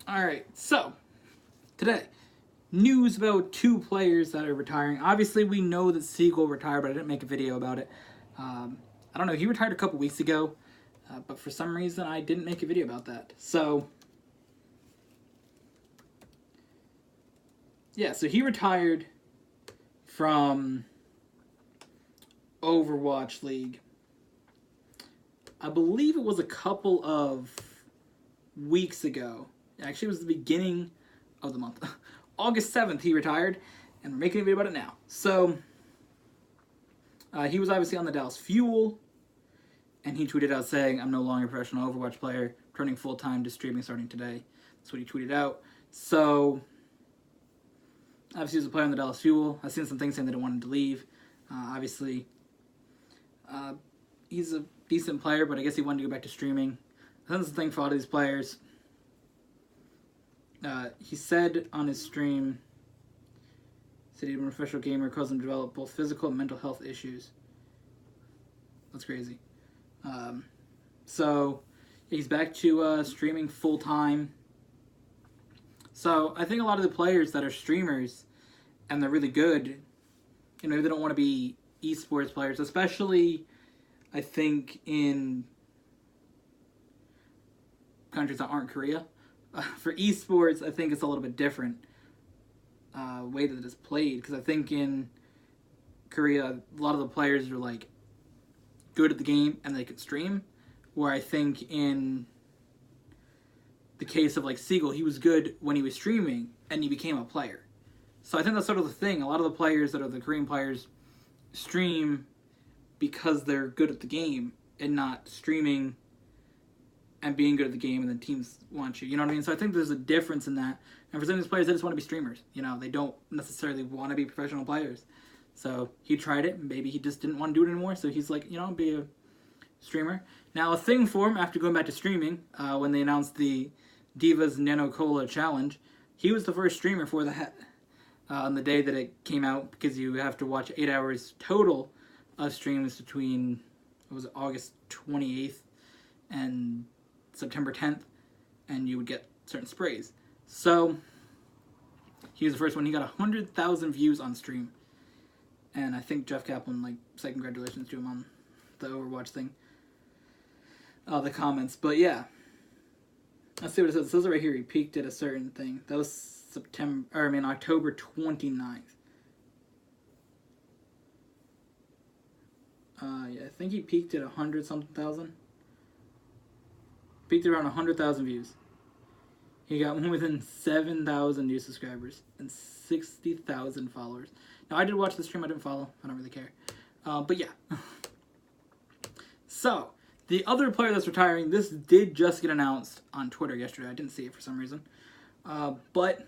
Alright, so, today, news about two players that are retiring. Obviously, we know that Seagull retired, but I didn't make a video about it. I don't know, he retired a couple weeks ago, but for some reason I didn't make a video about that. So, yeah, so he retired from Overwatch League. I believe it was a couple of weeks ago. Actually, it was the beginning of the month. August 7th, he retired, and we're making a video about it now. So, he was obviously on the Dallas Fuel, and he tweeted out saying, "I'm no longer a professional Overwatch player, turning full-time to streaming starting today." That's what he tweeted out. So, obviously, he was a player on the Dallas Fuel. I've seen some things saying they don't want him to leave. Obviously, he's a decent player, but I guess he wanted to go back to streaming. I think that's the thing for a lot of these players. He said on his stream, said he'd been a professional gamer, caused him to develop both physical and mental health issues. That's crazy. So he's back to streaming full time. So I think a lot of the players that are streamers and they're really good, maybe they don't want to be esports players, especially I think in countries that aren't Korea. For esports, I think it's a little bit different way that it's played, because I think in Korea, a lot of the players are like good at the game and they can stream, where I think in the case of like Seagull, he was good when he was streaming and he became a player. So I think that's sort of the thing. A lot of the players that are the Korean players stream because they're good at the game and not streaming and being good at the game, and then teams want you. You know what I mean? So I think there's a difference in that. And for some of these players, they just want to be streamers. They don't necessarily want to be professional players. So he tried it, and maybe he just didn't want to do it anymore. So he's like, be a streamer. Now, a thing for him after going back to streaming, when they announced the D.Va's Nano Cola Challenge, he was the first streamer for that on the day that it came out, because you have to watch 8 hours total of streams between, August 28th and September 10th, and you would get certain sprays. So he was the first one. He got 100,000 views on stream, and I think Jeff Kaplan said congratulations to him on the Overwatch thing, the comments. But yeah, let's see what it says. It says right here he peaked at a certain thing. That was October 29th. Yeah, I think he peaked at 100-something thousand. Peaked around 100,000 views. He got more than 7,000 new subscribers and 60,000 followers. Now, I did watch the stream. I didn't follow. I don't really care. But yeah. So, the other player that's retiring, this did just get announced on Twitter yesterday. I didn't see it for some reason. But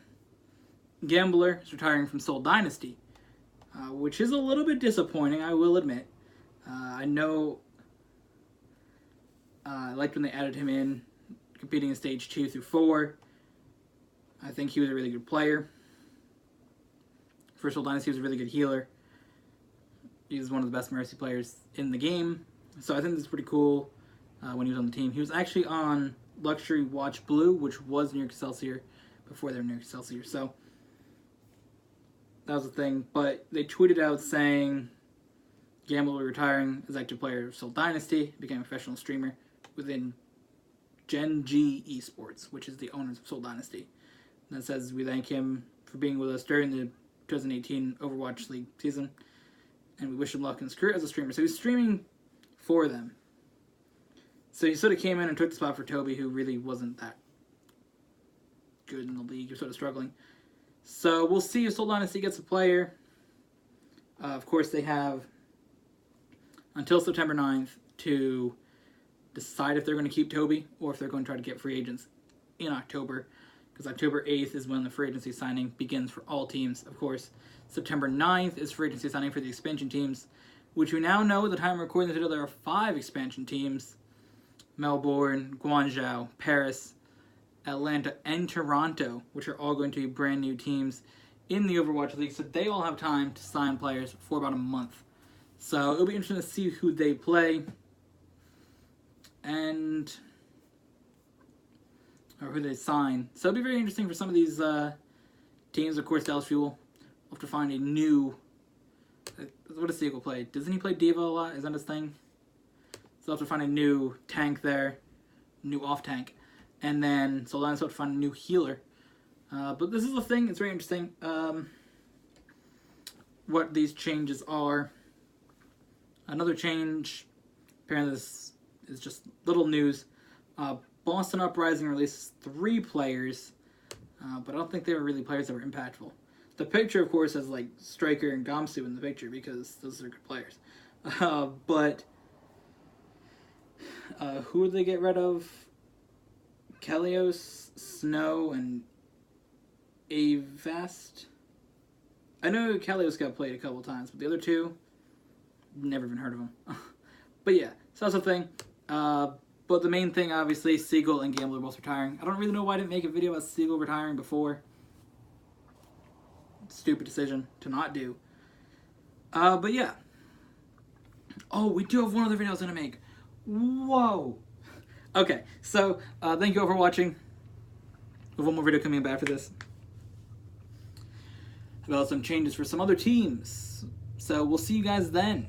Gambler is retiring from Seoul Dynasty, which is a little bit disappointing, I will admit. I know I liked when they added him in, competing in stage 2 through 4. I think he was a really good player. For Seoul Dynasty, he was a really good healer. He was one of the best Mercy players in the game. So I think this is pretty cool when he was on the team. He was actually on Luxury Watch Blue, which was New York Excelsior before they were New York Excelsior. So that was the thing. But they tweeted out saying Gamble will be retiring as active player of Seoul Dynasty, became a professional streamer within Gen G Esports, which is the owners of Seoul Dynasty. And it says, "We thank him for being with us during the 2018 Overwatch League season, and we wish him luck in his career as a streamer." So he's streaming for them. So he sort of came in and took the spot for Toby, who really wasn't that good in the league. He was sort of struggling. So we'll see if Seoul Dynasty gets a player. Of course, they have until September 9th to decide if they're going to keep Toby or if they're going to try to get free agents in October, because October 8th is when the free agency signing begins for all teams. Of course, September 9th is free agency signing for the expansion teams, which we now know at the time of recording this video there are 5 expansion teams: Melbourne, Guangzhou, Paris, Atlanta, and Toronto, which are all going to be brand new teams in the Overwatch League, so they all have time to sign players for about a month. So it'll be interesting to see who they play. And or who they sign. So it'll be very interesting for some of these teams. Of course, Dallas Fuel will have to find a new... What does Seagull play? Doesn't he play D.Va a lot? Is that his thing? So they'll have to find a new tank there. New off-tank. And then Soul Dynasty will have to find a new healer. But this is the thing. It's very interesting what these changes are. Another change, apparently this is just little news. Boston Uprising releases 3 players, but I don't think they were really players that were impactful. The picture, of course, has like Striker and Gamsu in the picture because those are good players. But who would they get rid of? Kelios, Snow, and Avast. I know Kelios got played a couple times, but the other 2, never even heard of them. But yeah, so that's the thing. But the main thing, obviously, Seagull and Gambler are both retiring. I don't really know why I didn't make a video about Seagull retiring before. Stupid decision to not do. But yeah. Oh, we do have one other video I was going to make. Whoa. Okay, so thank you all for watching. We have one more video coming up after this about some changes for some other teams. So we'll see you guys then.